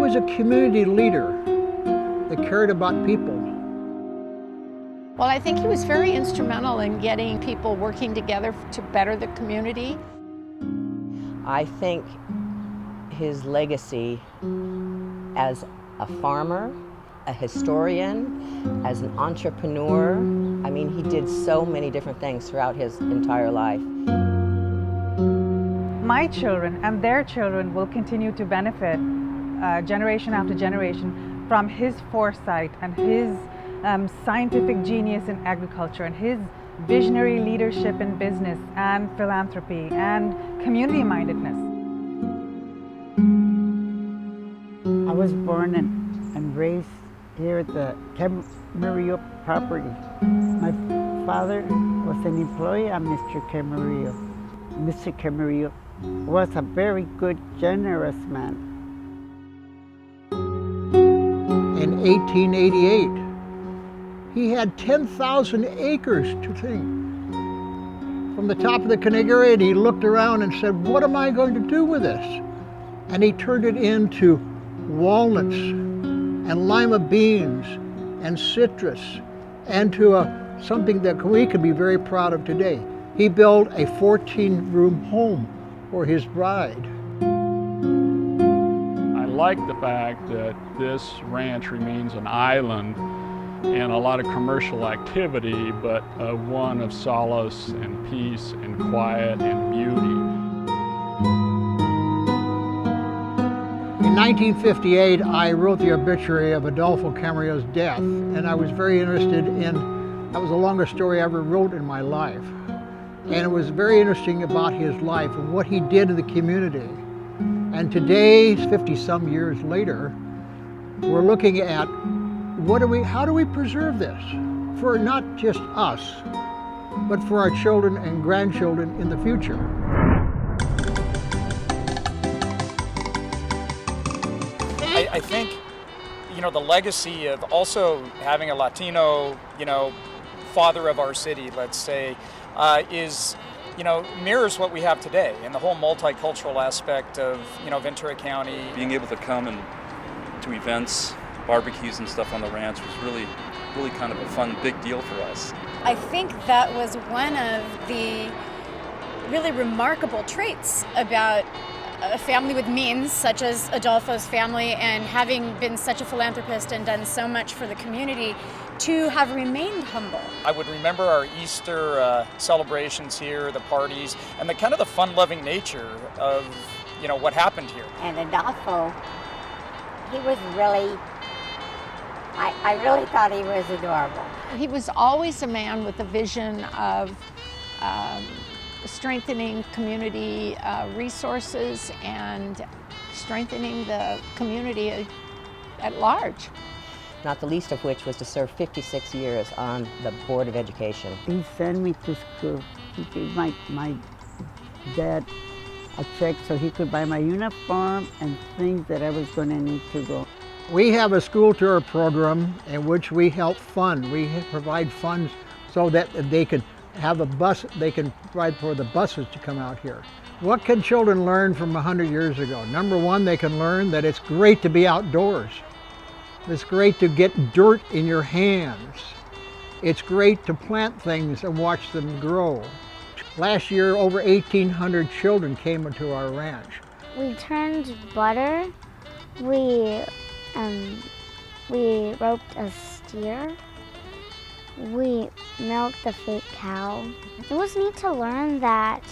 was a community leader that cared about people. Well, I think he was very instrumental in getting people working together to better the community. I think his legacy as a farmer, a historian, as an entrepreneur, I mean, he did so many different things throughout his entire life. My children and their children will continue to benefit generation after generation from his foresight and his scientific genius in agriculture and his visionary leadership in business and philanthropy and community mindedness. I was born and raised here at the Camarillo property. My father was an employee of Mr. Camarillo. Mr. Camarillo was a very good, generous man. In 1888, he had 10,000 acres to think. From the top of the Canigary, and he looked around and said, what am I going to do with this? And he turned it into walnuts and lima beans and citrus, and to something that we can be very proud of today. He built a 14-room home for his bride. I like the fact that this ranch remains an island and a lot of commercial activity, but one of solace and peace and quiet and beauty. In 1958, I wrote the obituary of Adolfo Camarillo's death, and I was very interested in, that was the longest story I ever wrote in my life. And it was very interesting about his life and what he did in the community. And today, 50-some years later, we're looking at how do we preserve this for not just us, but for our children and grandchildren in the future. I think, the legacy of also having a Latino, father of our city, let's say, is, mirrors what we have today and the whole multicultural aspect of, Ventura County. Being able to come and to events, barbecues and stuff on the ranch was really kind of a fun, big deal for us. I think that was one of the really remarkable traits about a family with means, such as Adolfo's family, and having been such a philanthropist and done so much for the community, to have remained humble. I would remember our Easter celebrations here, the parties, and the kind of the fun-loving nature of, what happened here. And Adolfo, he was really, I really thought he was adorable. He was always a man with a vision of strengthening community resources and strengthening the community at large. Not the least of which was to serve 56 years on the Board of Education. He sent me to school. He gave my dad a check so he could buy my uniform and things that I was going to need to go. We have a school tour program in which we help fund. We provide funds so that they can have a bus, they can provide for the buses to come out here. What can children learn from 100 years ago? Number one, they can learn that it's great to be outdoors. It's great to get dirt in your hands. It's great to plant things and watch them grow. Last year, over 1,800 children came into our ranch. We turned butter. We roped a steer. We milked the fake cow. It was neat to learn that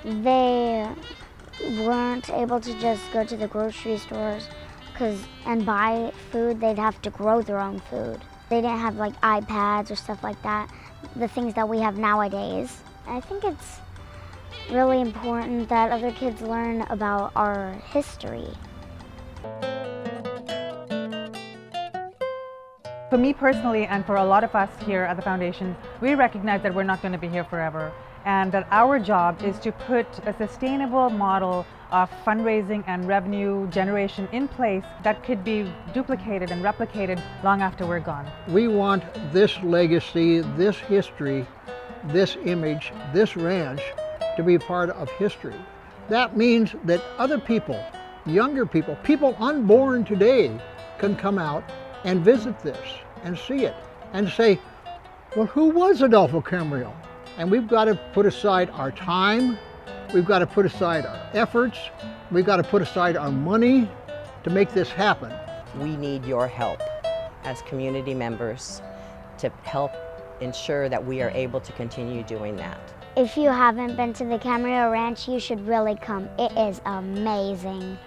they weren't able to just go to the grocery stores and buy food. They'd have to grow their own food. They didn't have like iPads or stuff like that, the things that we have nowadays. I think it's really important that other kids learn about our history. For me personally, and for a lot of us here at the foundation, we recognize that we're not going to be here forever, and that our job is to put a sustainable model of fundraising and revenue generation in place that could be duplicated and replicated long after we're gone. We want this legacy, this history, this image, this ranch to be part of history. That means that other people younger people, people unborn today, can come out and visit this and see it and say, well, who was Adolfo Camarillo? And we've got to put aside our time, we've got to put aside our efforts, we've got to put aside our money to make this happen. We need your help as community members to help ensure that we are able to continue doing that. If you haven't been to the Camarillo Ranch, you should really come. It is amazing.